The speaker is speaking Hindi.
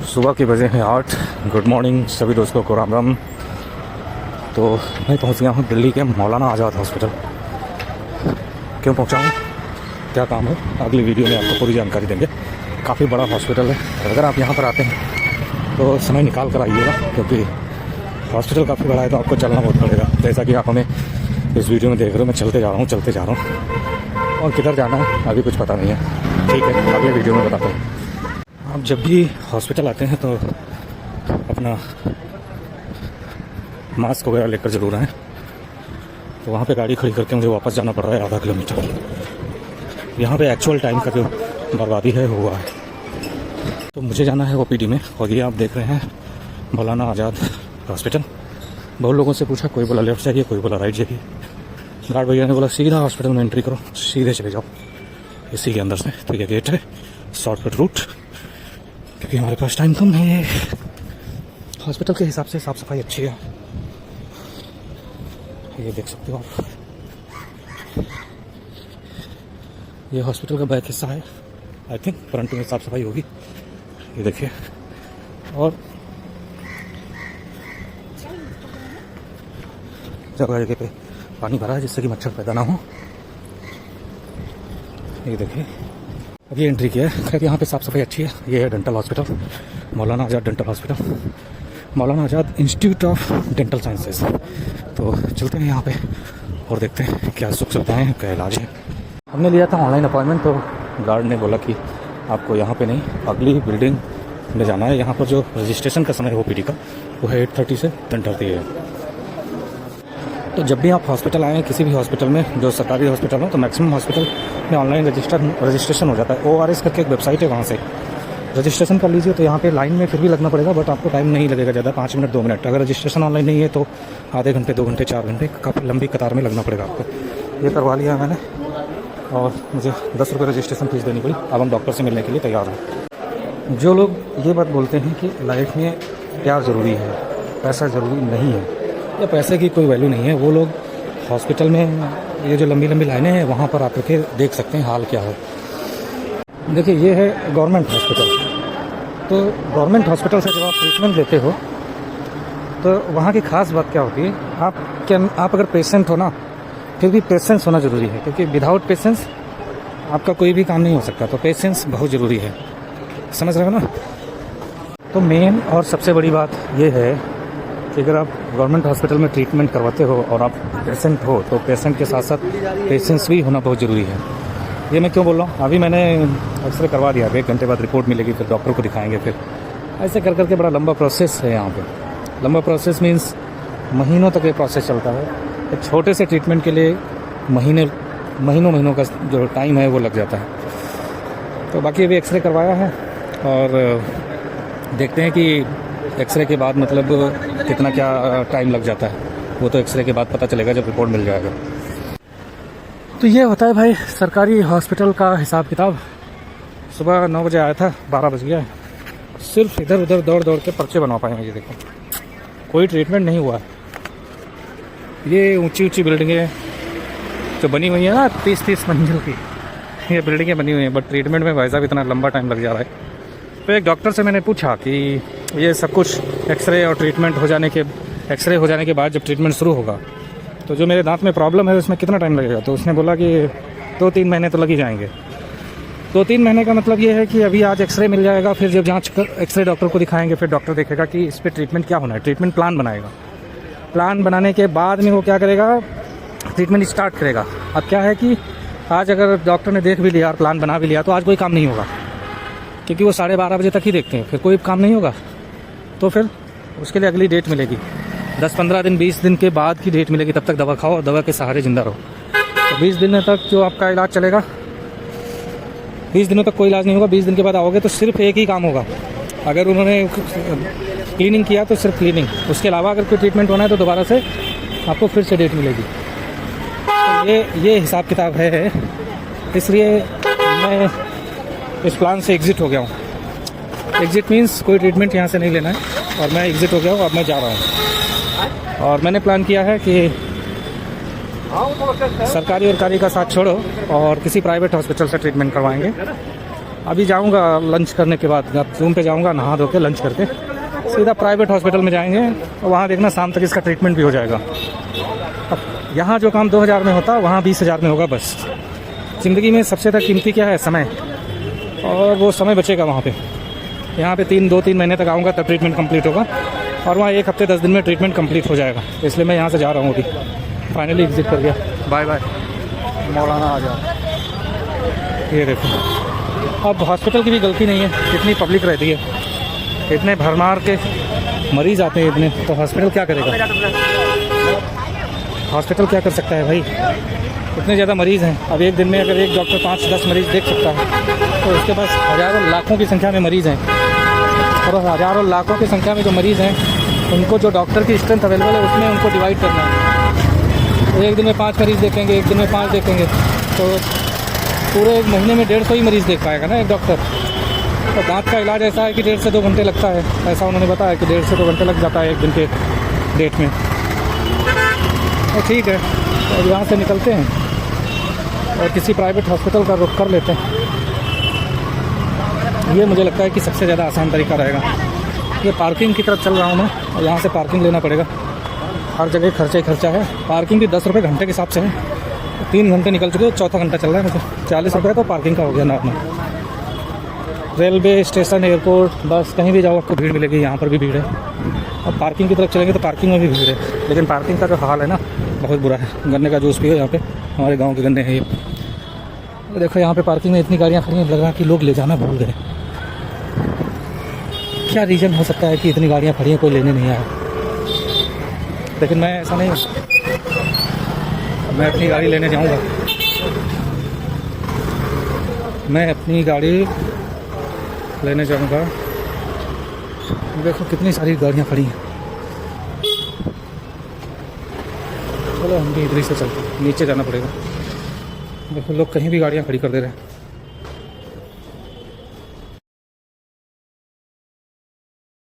सुबह के बजे हैं 8। गुड मॉर्निंग सभी दोस्तों को, राम राम। तो मैं पहुंच गया हूं दिल्ली के मौलाना आज़ाद हॉस्पिटल। क्यों पहुंचा हूं, क्या काम है, अगली वीडियो में आपको पूरी जानकारी देंगे। काफ़ी बड़ा हॉस्पिटल है। अगर आप यहां पर आते हैं तो समय निकाल कर आइएगा, क्योंकि हॉस्पिटल काफ़ी बड़ा है तो आपको चलना बहुत पड़ेगा। जैसा कि आप हमें इस वीडियो में देख रहे हो, मैं चलते जा रहा हूँ और किधर जाना है अभी कुछ पता नहीं है। ठीक है, अगले वीडियो में बताता हूँ। आप जब भी हॉस्पिटल आते हैं तो अपना मास्क वगैरह लेकर ज़रूर आएँ। तो वहाँ पे गाड़ी खड़ी करके मुझे वापस जाना पड़ रहा है आधा किलोमीटर। यहाँ पे एक्चुअल टाइम का जो बर्बादी है हुआ है। तो मुझे जाना है ओपीडी में, और ये आप देख रहे हैं मौलाना आज़ाद हॉस्पिटल। बहुत लोगों से पूछा, कोई बोला लेफ्ट जाइए, कोई बोला राइट जाइए। गार्ड भैया ने बोला सीधा हॉस्पिटल में एंट्री करो, सीधे चले जाओ इसी के अंदर से। तो ये गेट है, शॉर्टकट रूट, क्योंकि हमारे पास टाइम कम है। हॉस्पिटल के हिसाब से साफ़ सफाई अच्छी है, ये देख सकते हो आप। ये हॉस्पिटल का बैक हिस्सा है। आई थिंक फ्रंट में साफ़ सफाई होगी, ये देखिए। और जगह जगह पे पानी भरा है जिससे कि मच्छर पैदा ना हो। ये देखिए, अब ये एंट्री किया है। खैर यहाँ पे साफ़ सफाई अच्छी है। ये है dental hospital, Maulana Azad dental hospital, Maulana Azad institute of dental sciences. तो चलते हैं यहाँ पे और देखते हैं क्या सुख सुविधाएँ हैं, क्या इलाज है। हमने लिया था ऑनलाइन अपॉइंटमेंट, तो गार्ड ने बोला कि आपको यहाँ पे नहीं, अगली बिल्डिंग में जाना है। यहाँ पर जो रजिस्ट्रेशन का समय है ओपीडी का, वो है 8:30 से 10:30 है। तो जब भी आप हॉस्पिटल आएँ, किसी भी हॉस्पिटल में, जो सरकारी हॉस्पिटल हो, तो मैक्सिमम हॉस्पिटल में ऑनलाइन रजिस्ट्रेशन हो जाता है। ORS करके एक वेबसाइट है, वहाँ से रजिस्ट्रेशन कर लीजिए। तो यहाँ पे लाइन में फिर भी लगना पड़ेगा, बट आपको टाइम नहीं लगेगा ज़्यादा, 5 मिनट 2 मिनट। अगर रजिस्ट्रेशन ऑनलाइन नहीं है तो आधे घंटे 2 घंटे 4 घंटे काफ़ी लंबी कतार में लगना पड़ेगा आपको। ये करवा लिया मैंने, और मुझे 10 रुपये रजिस्ट्रेशन फीस देनी पड़ी। अब हम डॉक्टर से मिलने के लिए तैयार हैं। जो लोग ये बात बोलते हैं कि लाइफ में प्यार ज़रूरी है, पैसा ज़रूरी नहीं है, या पैसे की कोई वैल्यू नहीं है, वो लोग हॉस्पिटल में ये जो लंबी लंबी लाइनें हैं वहाँ पर आकर के देख सकते हैं हाल क्या है। देखिए, ये है गवर्नमेंट हॉस्पिटल। तो गवर्नमेंट हॉस्पिटल से जब आप ट्रीटमेंट लेते हो तो वहाँ की ख़ास बात क्या होती है, आप अगर पेशेंट हो ना, फिर भी पेशेंस होना ज़रूरी है, क्योंकि विदाउट पेशेंस आपका कोई भी काम नहीं हो सकता। तो पेशेंस बहुत ज़रूरी है, समझ रहे हो ना। तो मेन और सबसे बड़ी बात ये है कि अगर आप गवर्नमेंट हॉस्पिटल में ट्रीटमेंट करवाते हो और आप पेशेंट हो, तो पेशेंट के साथ साथ पेशेंस भी होना बहुत ज़रूरी है। ये मैं क्यों बोल रहा हूँ, अभी मैंने एक्सरे करवा दिया, 1 घंटे बाद रिपोर्ट मिलेगी, फिर डॉक्टर को दिखाएंगे, फिर ऐसे कर करके बड़ा लंबा प्रोसेस है यहाँ पे। लंबा प्रोसेस मीन्स महीनों तक ये प्रोसेस चलता है। एक छोटे से ट्रीटमेंट के लिए महीनों का जो टाइम है वो लग जाता है। तो बाकी अभी एक्सरे करवाया है और देखते हैं कि एक्सरे के बाद मतलब कितना क्या टाइम लग जाता है, वो तो एक्सरे के बाद पता चलेगा जब रिपोर्ट मिल जाएगा। तो ये होता है भाई सरकारी हॉस्पिटल का हिसाब किताब। सुबह 9 बजे आया था, 12 बज गया। सिर्फ इधर उधर दौड़ दौड़ के पर्चे बनवा पाए मुझे। देखो, कोई ट्रीटमेंट नहीं हुआ। ये ऊंची ऊंची बिल्डिंगें जो बनी हुई है ना, 30-30 मंजिल की ये बिल्डिंगें बनी हुई हैं, बट ट्रीटमेंट में भाई साहब इतना लंबा टाइम लग जा रहा है। तो एक डॉक्टर से मैंने पूछा कि ये सब कुछ एक्सरे और ट्रीटमेंट हो जाने के बाद जब ट्रीटमेंट शुरू होगा तो जो मेरे दांत में प्रॉब्लम है उसमें कितना टाइम लगेगा। तो उसने बोला कि 2-3 महीने तो लग ही जाएंगे। 2-3 महीने का मतलब ये है कि अभी आज एक्सरे मिल जाएगा, फिर जब जांच कर एक्सरे डॉक्टर को दिखाएंगे, फिर डॉक्टर देखेगा कि इस पर ट्रीटमेंट क्या होना है, ट्रीटमेंट प्लान बनाएगा। प्लान बनाने के बाद में वो क्या करेगा, ट्रीटमेंट स्टार्ट करेगा। अब क्या है कि आज अगर डॉक्टर ने देख भी लिया और प्लान बना भी लिया तो आज कोई काम नहीं होगा, क्योंकि वो 12:30 बजे तक ही देखते हैं, फिर कोई काम नहीं होगा। तो फिर उसके लिए अगली डेट मिलेगी, 10-15 दिन 20 दिन के बाद की डेट मिलेगी। तब तक दवा खाओ और दवा के सहारे जिंदा रहो। तो 20 दिन तक जो आपका इलाज चलेगा, 20 दिनों तक कोई इलाज नहीं होगा। 20 दिन के बाद आओगे तो सिर्फ एक ही काम होगा। अगर उन्होंने क्लीनिंग किया तो सिर्फ क्लीनिंग, उसके अलावा अगर कोई ट्रीटमेंट होना है तो दोबारा से आपको फिर से डेट मिलेगी। तो ये हिसाब किताब है। इसलिए मैं इस प्लान से एग्ज़िट हो गया हूँ। एग्ज़िट मीन्स कोई ट्रीटमेंट यहाँ से नहीं लेना है, और मैं एग्ज़िट हो गया हूँ। अब मैं जा रहा हूँ और मैंने प्लान किया है कि सरकारी और कारी का साथ छोड़ो और किसी प्राइवेट हॉस्पिटल से ट्रीटमेंट करवाएंगे। अभी जाऊंगा लंच करने के बाद, रूम पे जाऊंगा नहा धो के लंच करके सीधा प्राइवेट हॉस्पिटल में जाएंगे, वहाँ देखना शाम तक इसका ट्रीटमेंट भी हो जाएगा। अब यहाँ जो काम 2000 में होता वहाँ 20,000 में होगा। बस ज़िंदगी में सबसे ज़्यादा कीमती क्या है? समय। और वो समय बचेगा वहाँ पे। यहाँ पे 2-3 महीने तक आऊँगा तब ट्रीटमेंट कंप्लीट होगा, और वहाँ 1 हफ्ते 10 दिन में ट्रीटमेंट कंप्लीट हो जाएगा। तो इसलिए मैं यहाँ से जा रहा हूँ अभी, फाइनली एग्जिट कर गया। Bye bye Maulana Azad. ये देखो, अब हॉस्पिटल की भी गलती नहीं है, कितनी पब्लिक रहती है, इतने भरमार के मरीज़ आते हैं इतने, तो हॉस्पिटल क्या करेगा? हॉस्पिटल क्या कर सकता है भाई? इतने ज़्यादा मरीज़ हैं। अब एक दिन में अगर एक डॉक्टर 5-10 मरीज़ देख सकता है, तो उसके पास हज़ारों लाखों की संख्या में मरीज़ हैं, और हज़ारों लाखों की संख्या में जो मरीज़ हैं उनको जो डॉक्टर की स्ट्रेंथ अवेलेबल है उसमें उनको डिवाइड करना है। तो एक दिन में 5 मरीज़ देखेंगे, एक दिन में 5 देखेंगे, तो पूरे एक महीने में 150 ही मरीज़ देख पाएगा ना एक डॉक्टर। तो दांत का इलाज ऐसा है कि 1.5 से 2 घंटे लगता है, ऐसा उन्होंने बताया कि 1.5 से 2 घंटे लग जाता है एक दिन के डेट में। तो ठीक है, तो यहाँ से निकलते हैं और किसी प्राइवेट हॉस्पिटल का रुख कर लेते हैं। ये मुझे लगता है कि सबसे ज़्यादा आसान तरीका रहेगा। ये पार्किंग की तरफ चल रहा हूँ मैं, और यहाँ से पार्किंग लेना पड़ेगा। हर जगह खर्चा ही खर्चा है। पार्किंग भी 10 रुपये घंटे के हिसाब से है। 3 घंटे निकल चुके, 4था घंटा चल रहा है। मुझे 40 रुपये तो पार्किंग का हो गया नॉर्मल। रेलवे स्टेशन, एयरपोर्ट, बस कहीं भी जाओ आपको भीड़ मिलेगी। यहाँ पर भी भीड़ है। अब पार्किंग की तरफ चलेंगे तो पार्किंग में भी भीड़ है, लेकिन पार्किंग का जो हाल है ना बहुत बुरा है। गन्ने का जूस भी है यहाँ पे, हमारे गांव के गन्ने हैं ये। देखो यहाँ पे पार्किंग में इतनी गाड़ियाँ खड़ी हैं, लग रहा है कि लोग ले जाना भूल गए। क्या रीज़न हो सकता है कि इतनी गाड़ियाँ खड़ी हैं, कोई लेने नहीं आया? लेकिन मैं ऐसा नहीं, मैं अपनी गाड़ी लेने जाऊँगा। मैं अपनी गाड़ी लेने जाऊँगा। देखो कितनी सारी गाड़ियाँ खड़ी हैं। चलो हम भी इधर ही से चलते हैं, नीचे जाना पड़ेगा। देखो लोग कहीं भी गाड़ियाँ खड़ी कर दे रहे हैं।